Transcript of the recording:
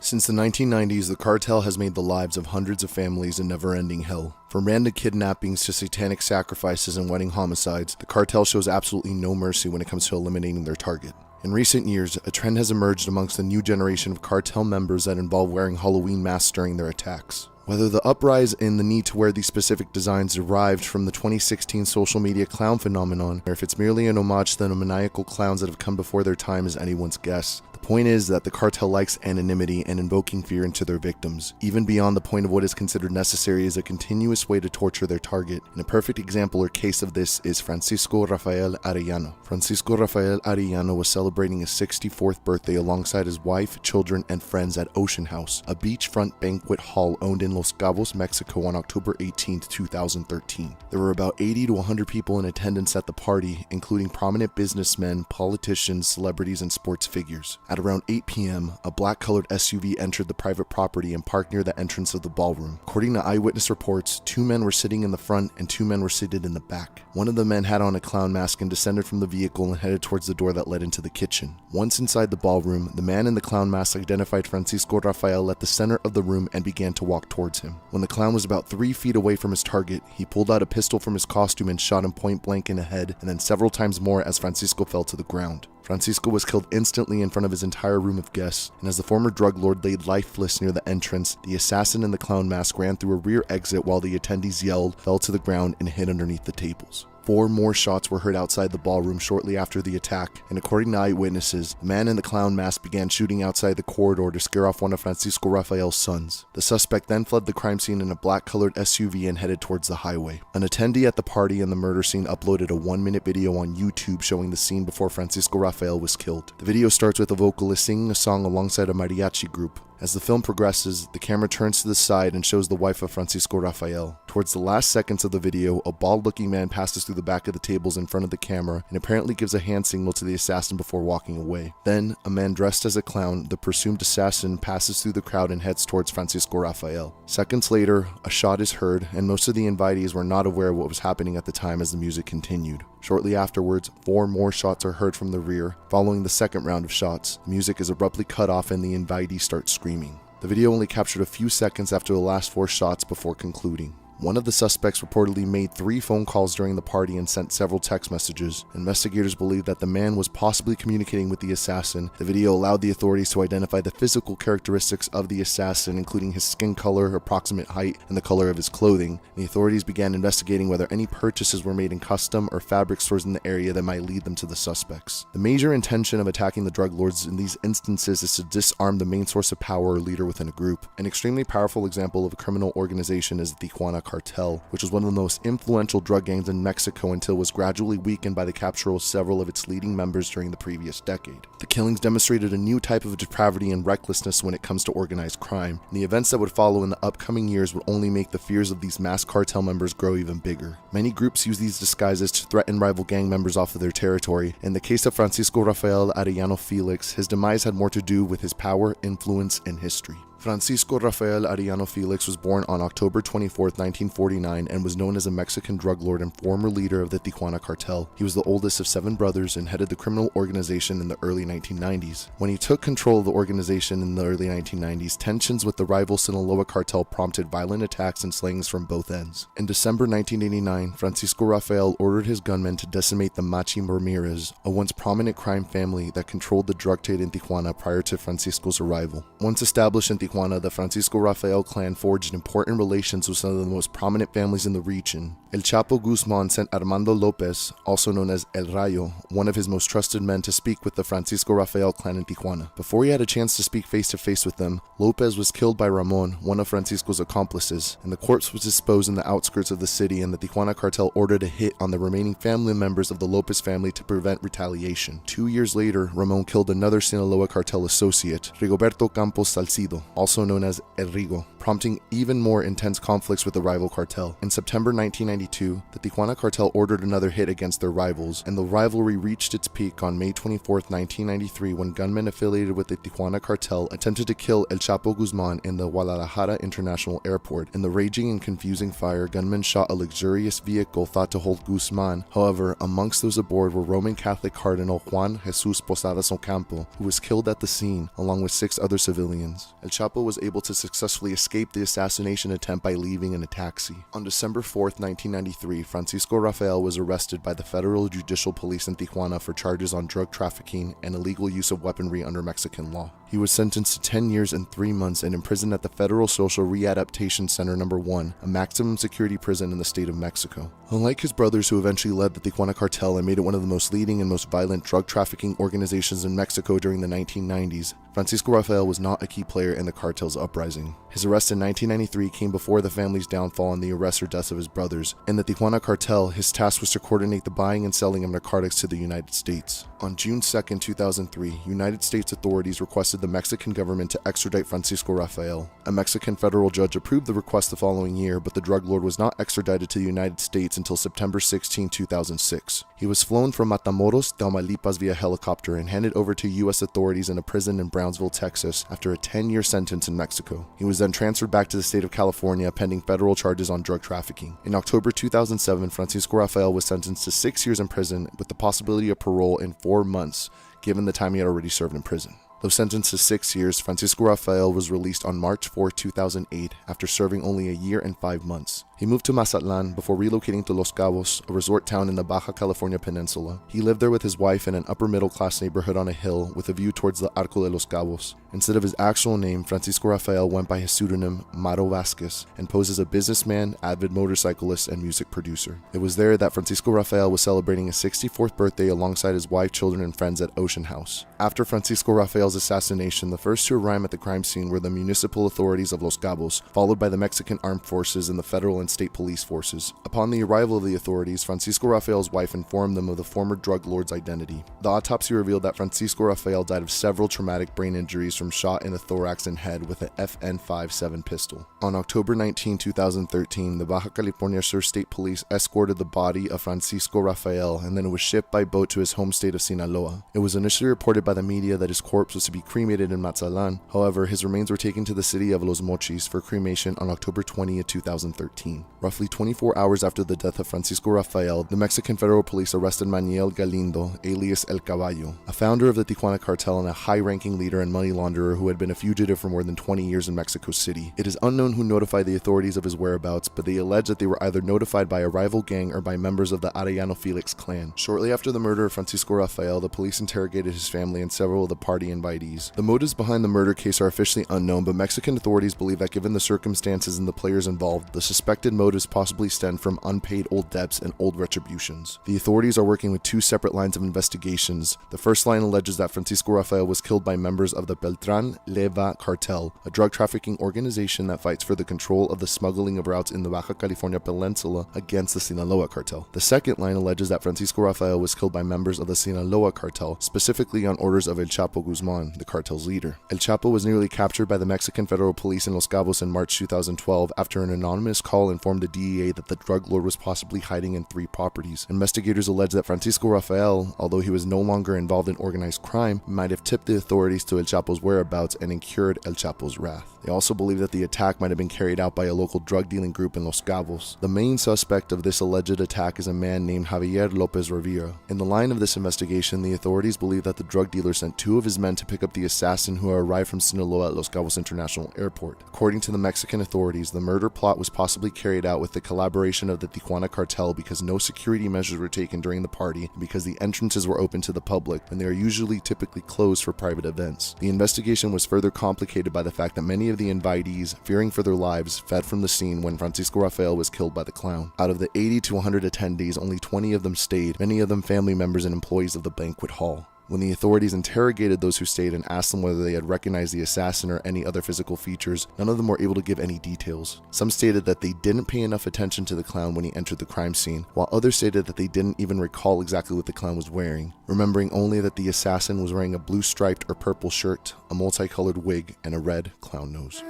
Since the 1990s, the cartel has made the lives of hundreds of families a never-ending hell. From random kidnappings to satanic sacrifices and wedding homicides, the cartel shows absolutely no mercy when it comes to eliminating their target. In recent years, a trend has emerged amongst the new generation of cartel members that involve wearing Halloween masks during their attacks. Whether the uprise in the need to wear these specific designs derived from the 2016 social media clown phenomenon, or if it's merely an homage to the maniacal clowns that have come before their time, is anyone's guess. The point is that the cartel likes anonymity and invoking fear into their victims, even beyond the point of what is considered necessary as a continuous way to torture their target. And a perfect example or case of this is Francisco Rafael Arellano. Francisco Rafael Arellano was celebrating his 64th birthday alongside his wife, children, and friends at Ocean House, a beachfront banquet hall owned in Los Cabos, Mexico on October 18, 2013. There were about 80 to 100 people in attendance at the party, including prominent businessmen, politicians, celebrities, and sports figures. At around 8 p.m., a black-colored SUV entered the private property and parked near the entrance of the ballroom. According to eyewitness reports, 2 men were sitting in the front and 2 men were seated in the back. One of the men had on a clown mask and descended from the vehicle and headed towards the door that led into the kitchen. Once inside the ballroom, the man in the clown mask identified Francisco Rafael at the center of the room and began to walk towards him. When the clown was about 3 feet away from his target, he pulled out a pistol from his costume and shot him point blank in the head, and then several times more as Francisco fell to the ground. Francisco was killed instantly in front of his entire room of guests, and as the former drug lord laid lifeless near the entrance, the assassin in the clown mask ran through a rear exit while the attendees yelled, fell to the ground, and hid underneath the tables. 4 more shots were heard outside the ballroom shortly after the attack, and according to eyewitnesses, the man in the clown mask began shooting outside the corridor to scare off one of Francisco Rafael's sons. The suspect then fled the crime scene in a black-colored SUV and headed towards the highway. An attendee at the party and the murder scene uploaded a 1-minute video on YouTube showing the scene before Francisco Rafael was killed. The video starts with a vocalist singing a song alongside a mariachi group. As the film progresses, the camera turns to the side and shows the wife of Francisco Rafael. Towards the last seconds of the video, a bald-looking man passes through the back of the tables in front of the camera and apparently gives a hand signal to the assassin before walking away. Then, a man dressed as a clown, the presumed assassin, passes through the crowd and heads towards Francisco Rafael. Seconds later, a shot is heard, and most of the invitees were not aware of what was happening at the time as the music continued. Shortly afterwards, 4 more shots are heard from the rear. Following the second round of shots, the music is abruptly cut off and the invitees start screaming. The video only captured a few seconds after the last 4 shots before concluding. One of the suspects reportedly made 3 phone calls during the party and sent several text messages. Investigators believe that the man was possibly communicating with the assassin. The video allowed the authorities to identify the physical characteristics of the assassin, including his skin color, approximate height, and the color of his clothing. The authorities began investigating whether any purchases were made in custom or fabric stores in the area that might lead them to the suspects. The major intention of attacking the drug lords in these instances is to disarm the main source of power or leader within a group. An extremely powerful example of a criminal organization is the Tijuana Cartel, which was one of the most influential drug gangs in Mexico until it was gradually weakened by the capture of several of its leading members during the previous decade. The killings demonstrated a new type of depravity and recklessness when it comes to organized crime, and the events that would follow in the upcoming years would only make the fears of these mass cartel members grow even bigger. Many groups use these disguises to threaten rival gang members off of their territory. In the case of Francisco Rafael Arellano Félix, his demise had more to do with his power, influence, and history. Francisco Rafael Arellano Félix was born on October 24, 1949, and was known as a Mexican drug lord and former leader of the Tijuana Cartel. He was the oldest of 7 brothers and headed the criminal organization in the early 1990s. When he took control of the organization in the early 1990s, tensions with the rival Sinaloa cartel prompted violent attacks and slayings from both ends. In December 1989, Francisco Rafael ordered his gunmen to decimate the Machi Ramirez, a once prominent crime family that controlled the drug trade in Tijuana prior to Francisco's arrival. Once established in Tijuana, Tijuana, the Francisco Rafael clan forged important relations with some of the most prominent families in the region. El Chapo Guzman sent Armando Lopez, also known as El Rayo, one of his most trusted men, to speak with the Francisco Rafael clan in Tijuana. Before he had a chance to speak face-to-face with them, Lopez was killed by Ramon, one of Francisco's accomplices, and the corpse was disposed in the outskirts of the city, and the Tijuana Cartel ordered a hit on the remaining family members of the Lopez family to prevent retaliation. 2 years later, Ramon killed another Sinaloa cartel associate, Rigoberto Campos Salcido, also known as El Rigo, prompting even more intense conflicts with the rival cartel. In September 1992, the Tijuana Cartel ordered another hit against their rivals, and the rivalry reached its peak on May 24, 1993, when gunmen affiliated with the Tijuana Cartel attempted to kill El Chapo Guzman in the Guadalajara International Airport. In the raging and confusing fire, gunmen shot a luxurious vehicle thought to hold Guzman. However, amongst those aboard were Roman Catholic Cardinal Juan Jesus Posadas Ocampo, who was killed at the scene, along with 6 other civilians. El Chapo was able to successfully escape the assassination attempt by leaving in a taxi. On December 4, 1993, Francisco Rafael was arrested by the Federal Judicial Police in Tijuana for charges on drug trafficking and illegal use of weaponry under Mexican law. He was sentenced to 10 years and 3 months and imprisoned at the Federal Social Readaptation Center No. 1, a maximum security prison in the state of Mexico. Unlike his brothers who eventually led the Tijuana Cartel and made it one of the most leading and most violent drug trafficking organizations in Mexico during the 1990s, Francisco Rafael was not a key player in the cartel's uprising. His arrest in 1993 came before the family's downfall and the arrest or deaths of his brothers. In the Tijuana Cartel, his task was to coordinate the buying and selling of narcotics to the United States. On June 2, 2003, United States authorities requested the Mexican government to extradite Francisco Rafael. A Mexican federal judge approved the request the following year, but the drug lord was not extradited to the United States until September 16, 2006. He was flown from Matamoros, Tamaulipas via helicopter and handed over to U.S. authorities in a prison in Brownsville, Texas, after a 10-year sentence in Mexico. He was then transferred back to the state of California pending federal charges on drug trafficking. In October 2007, Francisco Rafael was sentenced to 6 years in prison with the possibility of parole in 4 months, given the time he had already served in prison. Though sentenced to 6 years, Francisco Rafael was released on March 4, 2008 after serving only a year and 5 months. He moved to Mazatlan before relocating to Los Cabos, a resort town in the Baja California Peninsula. He lived there with his wife in an upper-middle-class neighborhood on a hill with a view towards the Arco de los Cabos. Instead of his actual name, Francisco Rafael went by his pseudonym Maro Vasquez and posed as a businessman, avid motorcyclist, and music producer. It was there that Francisco Rafael was celebrating his 64th birthday alongside his wife, children, and friends at Ocean House. After Francisco Rafael's assassination, the first to arrive at the crime scene were the municipal authorities of Los Cabos, followed by the Mexican armed forces and the federal and state police forces. Upon the arrival of the authorities, Francisco Rafael's wife informed them of the former drug lord's identity. The autopsy revealed that Francisco Rafael died of several traumatic brain injuries from shot in the thorax and head with a FN-57 pistol. On October 19, 2013, the Baja California Sur State Police escorted the body of Francisco Rafael, and then it was shipped by boat to his home state of Sinaloa. It was initially reported by the media that his corpse was to be cremated in Mazatlan. However, his remains were taken to the city of Los Mochis for cremation on October 20, 2013. Roughly 24 hours after the death of Francisco Rafael, the Mexican Federal Police arrested Manuel Galindo, alias El Caballo, a founder of the Tijuana Cartel and a high-ranking leader and money launderer who had been a fugitive for more than 20 years in Mexico City. It is unknown who notified the authorities of his whereabouts, but they allege that they were either notified by a rival gang or by members of the Arellano Félix clan. Shortly after the murder of Francisco Rafael, the police interrogated his family and several of the party invitees. The motives behind the murder case are officially unknown, but Mexican authorities believe that given the circumstances and the players involved, the suspected motives possibly stem from unpaid old debts and old retributions. The authorities are working with 2 separate lines of investigations. The first line alleges that Francisco Rafael was killed by members of the Beltran Leyva Cartel, a drug trafficking organization that fights for the control of the smuggling of routes in the Baja California Peninsula against the Sinaloa Cartel. The second line alleges that Francisco Rafael was killed by members of the Sinaloa Cartel, specifically on orders of El Chapo Guzman, the cartel's leader. El Chapo was nearly captured by the Mexican Federal Police in Los Cabos in March 2012 after an anonymous call informed the DEA that the drug lord was possibly hiding in 3 properties. Investigators allege that Francisco Rafael, although he was no longer involved in organized crime, might have tipped the authorities to El Chapo's whereabouts and incurred El Chapo's wrath. They also believe that the attack might have been carried out by a local drug dealing group in Los Cabos. The main suspect of this alleged attack is a man named Javier Lopez Rivera. In the line of this investigation, the authorities believe that the drug dealer sent 2 of his men to pick up the assassin who arrived from Sinaloa at Los Cabos International Airport. According to the Mexican authorities, the murder plot was possibly carried carried out with the collaboration of the Tijuana Cartel because no security measures were taken during the party and because the entrances were open to the public when they are usually typically closed for private events. The investigation was further complicated by the fact that many of the invitees, fearing for their lives, fled from the scene when Francisco Rafael was killed by the clown. Out of the 80 to 100 attendees, only 20 of them stayed, many of them family members and employees of the banquet hall. When the authorities interrogated those who stayed and asked them whether they had recognized the assassin or any other physical features, none of them were able to give any details. Some stated that they didn't pay enough attention to the clown when he entered the crime scene, while others stated that they didn't even recall exactly what the clown was wearing, remembering only that the assassin was wearing a blue striped or purple shirt, a multicolored wig, and a red clown nose.